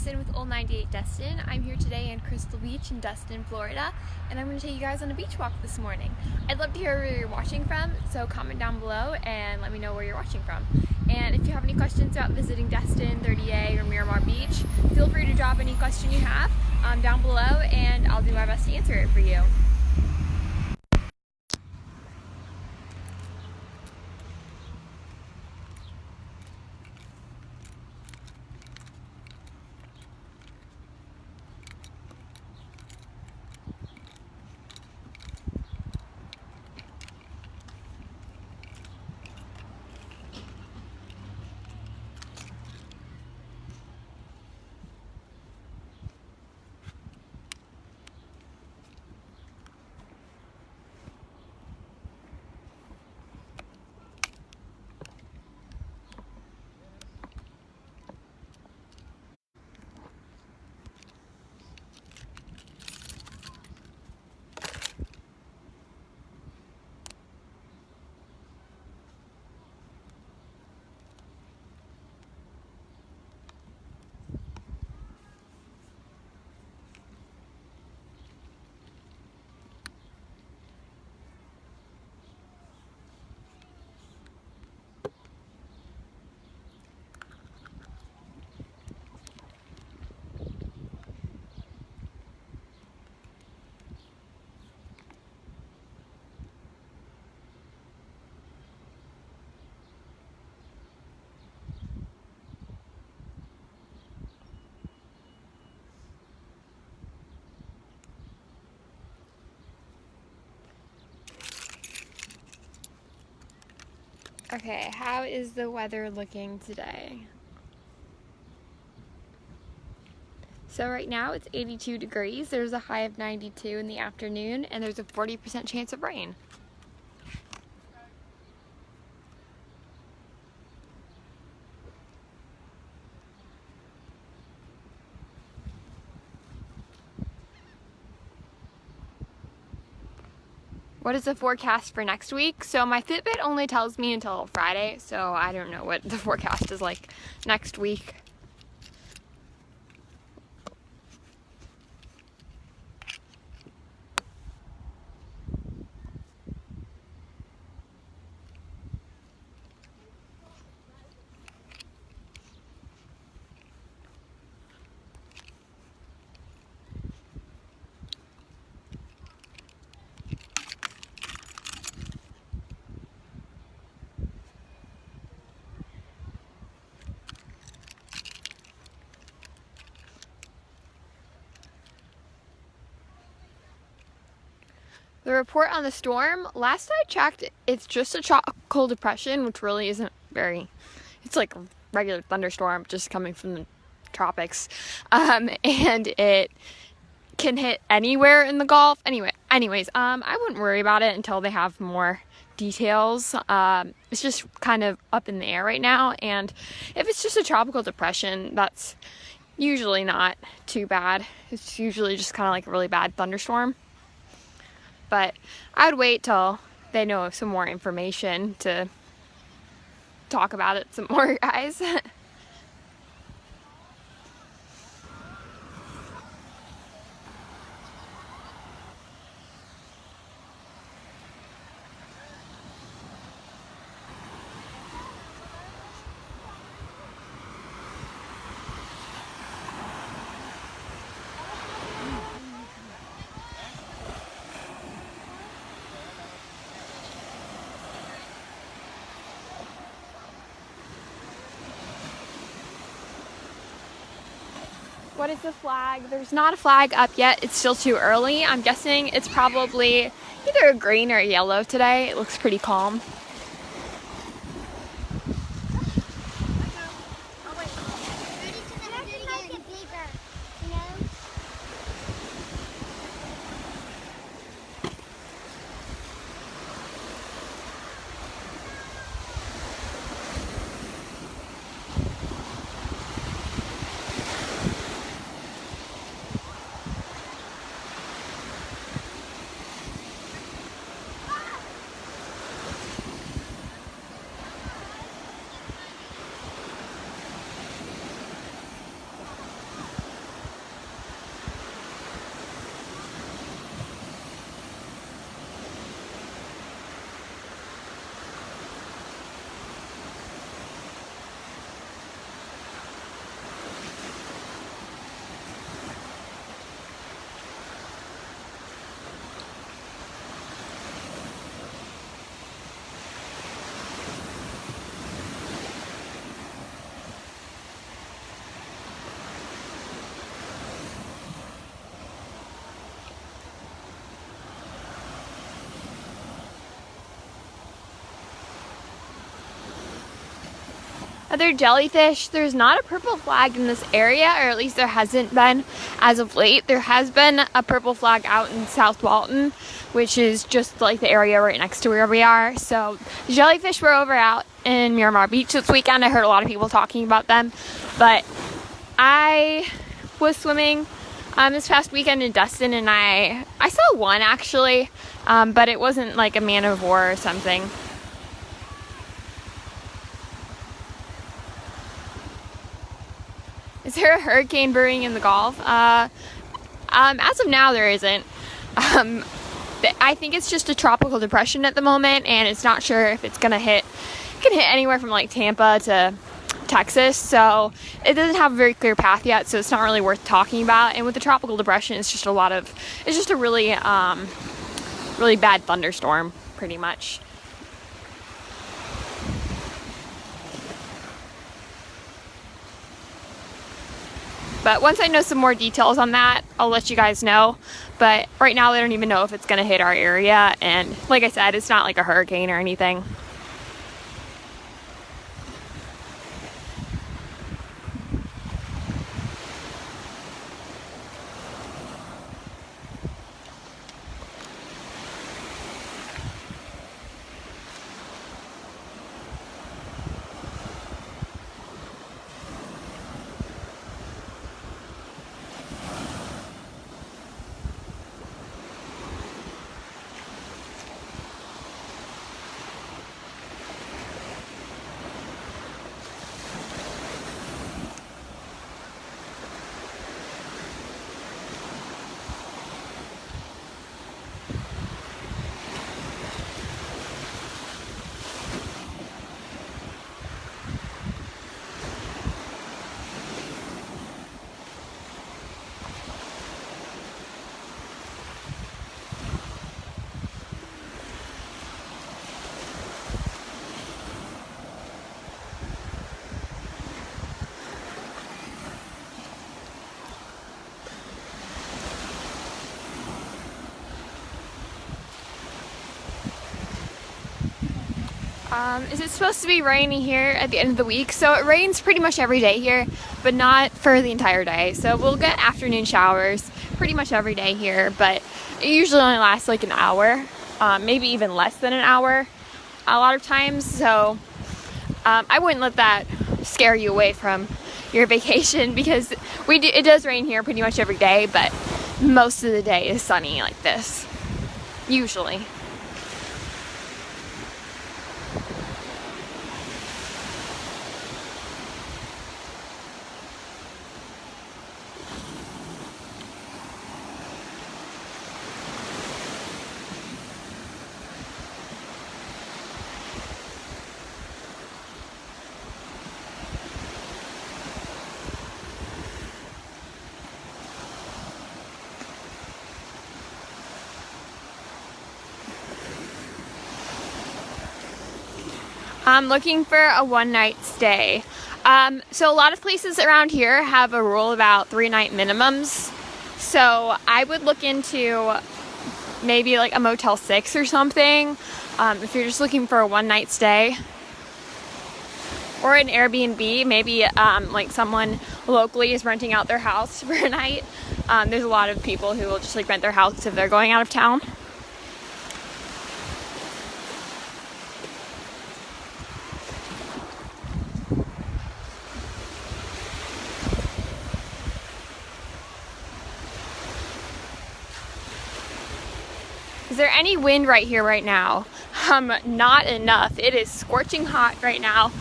Madison with Old 98 Destin. I'm here today in Crystal Beach in Destin, Florida, and I'm going to take you guys on a beach walk this morning. I'd love to hear where you're watching from, so comment down below and let me know where you're watching from. And if you have any questions about visiting Destin, 30A, or Miramar Beach, feel free to drop any question you have down below, and I'll do my best to answer it for you. Okay, how is the weather looking today? So right now it's 82 degrees, there's a high of 92 in the afternoon, and there's a 40% chance of rain. What is the forecast for next week? So my Fitbit only tells me until Friday, so I don't know what the forecast is like next week. The report on the storm, last I checked, it's just a tropical depression, which really isn't it's like a regular thunderstorm just coming from the tropics. And it can hit anywhere in the Gulf. Anyways, I wouldn't worry about it until they have more details. It's just kind of up in the air right now, and if it's just a tropical depression, that's usually not too bad. It's usually just kind of like a really bad thunderstorm. But I'd wait till they know some more information to talk about it some more, guys. What is the flag? There's not a flag up yet. It's still too early. I'm guessing it's probably either a green or a yellow today. It looks pretty calm. Other jellyfish, there's not a purple flag in this area, or at least there hasn't been as of late. There has been a purple flag out in South Walton, which is just like the area right next to where we are. So the jellyfish were over out in Miramar Beach this weekend. I heard a lot of people talking about them, but I was swimming this past weekend in Destin, and I saw one actually, but it wasn't like a man of war or something. Is there a hurricane brewing in the Gulf? As of now, there isn't. I think it's just a tropical depression at the moment, and it's not sure if it's gonna hit. It can hit anywhere from like Tampa to Texas, so it doesn't have a very clear path yet, so it's not really worth talking about. And with the tropical depression, it's just a really really bad thunderstorm, pretty much. But once I know some more details on that, I'll let you guys know. But right now, I don't even know if it's going to hit our area. And like I said, it's not like a hurricane or anything. Is it supposed to be rainy here at the end of the week? So it rains pretty much every day here, but not for the entire day. So we'll get afternoon showers pretty much every day here, but it usually only lasts like an hour, maybe even less than an hour a lot of times. So I wouldn't let that scare you away from your vacation, because it does rain here pretty much every day, but most of the day is sunny like this, usually. I'm looking for a one-night stay. So a lot of places around here have a rule about 3-night minimums. So I would look into maybe like a Motel 6 or something, if you're just looking for a one-night stay. Or an Airbnb, maybe like someone locally is renting out their house for a night. There's a lot of people who will just like rent their house if they're going out of town. Is there any wind right here right now? Not enough. It is scorching hot right now.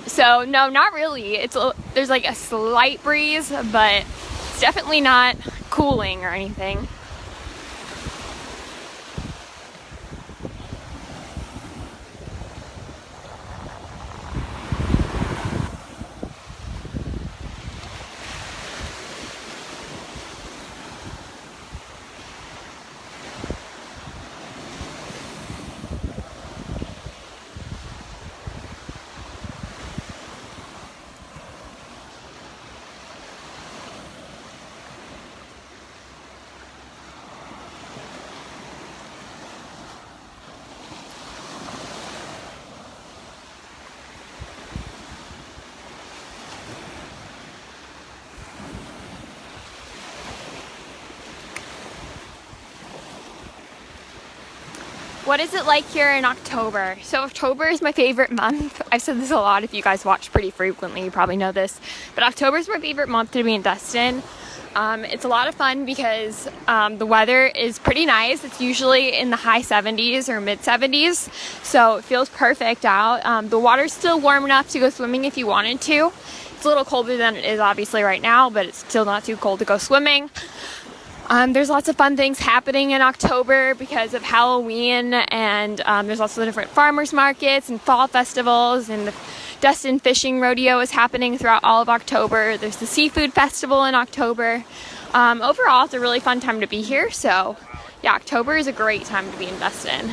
So no, not really. There's like a slight breeze, but it's definitely not cooling or anything. What is it like here in October? So October is my favorite month. I've said this a lot. If you guys watch pretty frequently, you probably know this. But October is my favorite month to be in Destin. It's a lot of fun because the weather is pretty nice. It's usually in the high 70s or mid 70s. So it feels perfect out. The water's still warm enough to go swimming if you wanted to. It's a little colder than it is obviously right now, but it's still not too cold to go swimming. There's lots of fun things happening in October because of Halloween, and there's also different farmers markets and fall festivals, and the Destin Fishing Rodeo is happening throughout all of October. There's the Seafood Festival in October. Overall, it's a really fun time to be here, so yeah, October is a great time to be in Destin.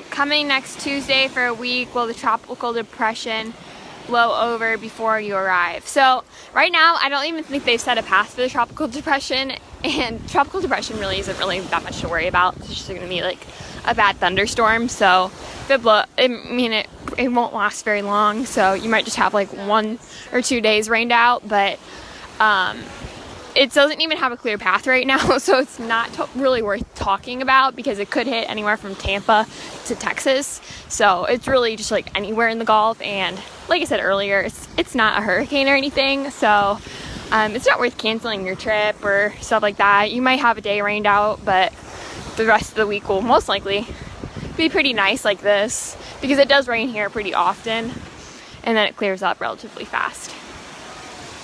Coming next Tuesday for a week, will the tropical depression blow over before you arrive? So right now, I don't even think they've set a path for the tropical depression, and tropical depression really isn't really that much to worry about. It's just going to be like a bad thunderstorm. So if it won't last very long. So you might just have like 1 or 2 days rained out, but it doesn't even have a clear path right now, so it's not really worth talking about because it could hit anywhere from Tampa to Texas. So it's really just like anywhere in the Gulf, and like I said earlier, it's not a hurricane or anything, so it's not worth canceling your trip or stuff like that. You might have a day rained out, but the rest of the week will most likely be pretty nice like this because it does rain here pretty often, and then it clears up relatively fast.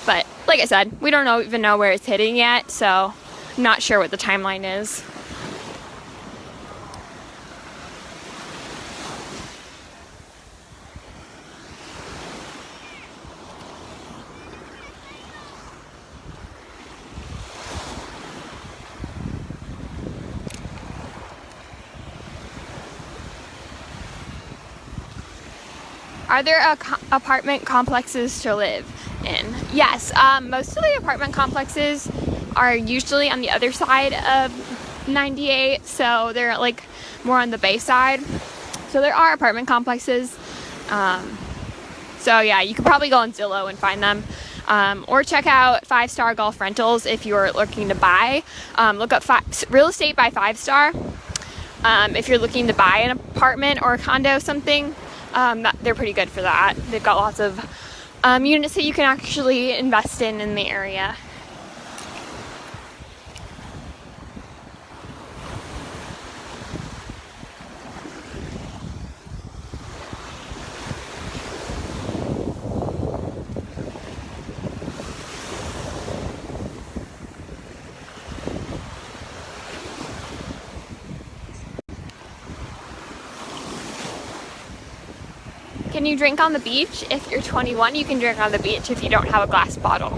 But like I said, we don't even know where it's hitting yet, so I'm not sure what the timeline is. Are there apartment complexes to live in? Yes, most of the apartment complexes are usually on the other side of 98, so they're like more on the bay side. So there are apartment complexes. So yeah, you could probably go on Zillow and find them. Or check out 5-Star Golf Rentals if you're looking to buy. Look up real estate by 5-Star. If you're looking to buy an apartment or a condo, something. They're pretty good for that. They've got lots of units that you can actually invest in the area. Can you drink on the beach? If you're 21, you can drink on the beach if you don't have a glass bottle.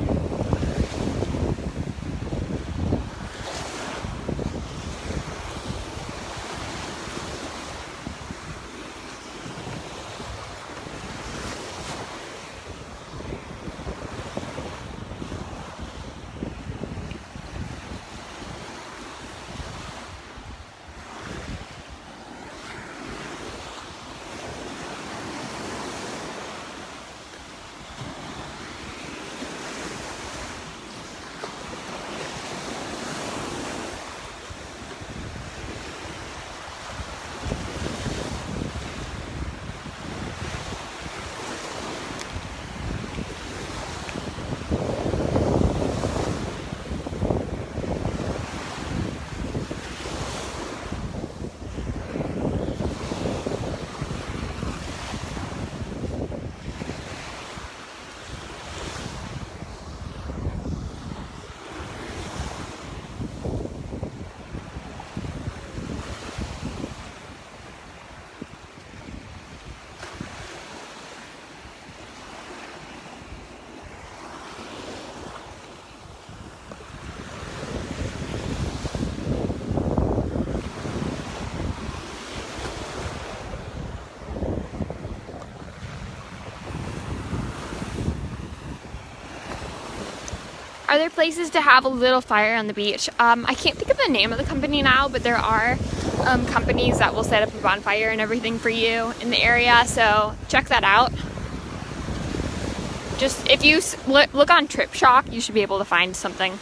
Are there places to have a little fire on the beach? I can't think of the name of the company now, but there are companies that will set up a bonfire and everything for you in the area, so check that out. Just if you look on Trip Shock, you should be able to find something.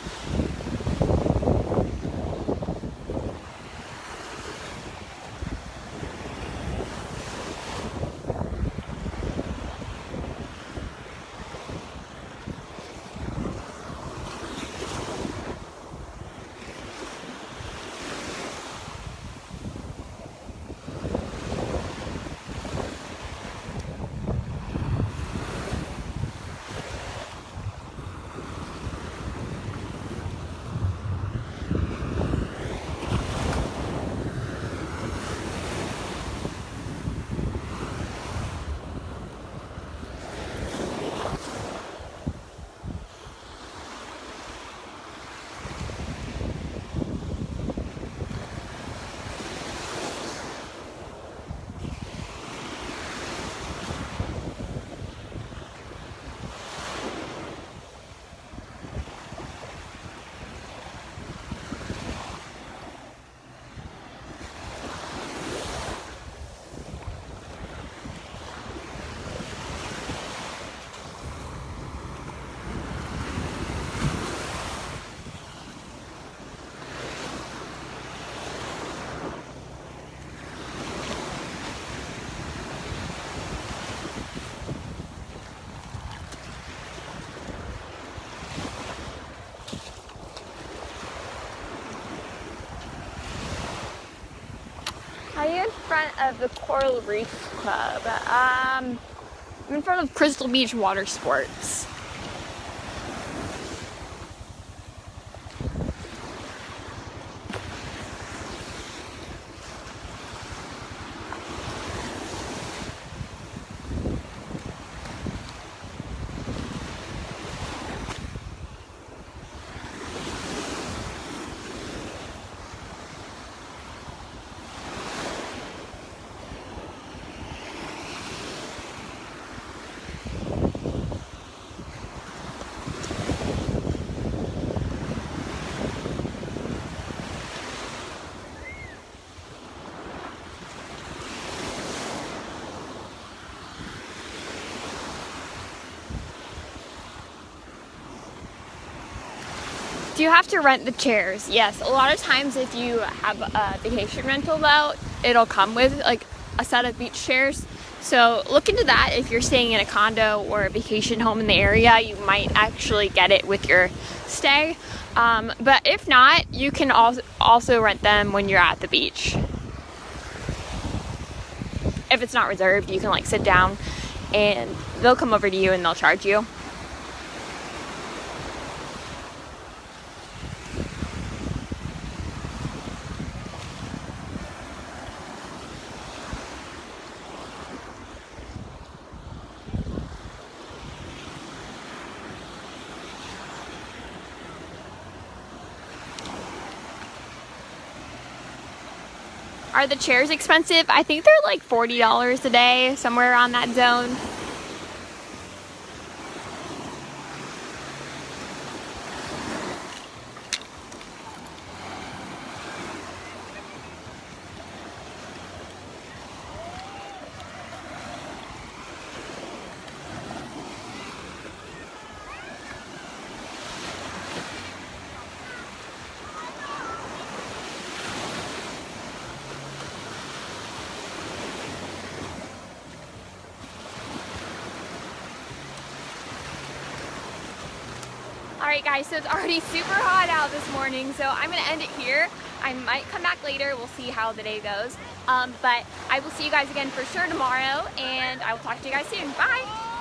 Are you in front of the Coral Reef Club? I'm in front of Crystal Beach Water Sports. Do you have to rent the chairs? Yes. A lot of times if you have a vacation rental though, it'll come with like a set of beach chairs. So look into that. If you're staying in a condo or a vacation home in the area, you might actually get it with your stay. But if not, you can also rent them when you're at the beach. If it's not reserved, you can like sit down and they'll come over to you and they'll charge you. Are the chairs expensive? I think they're like $40 a day, somewhere around that zone. Alright guys, so it's already super hot out this morning, so I'm going to end it here. I might come back later, we'll see how the day goes. But I will see you guys again for sure tomorrow, and I will talk to you guys soon. Bye!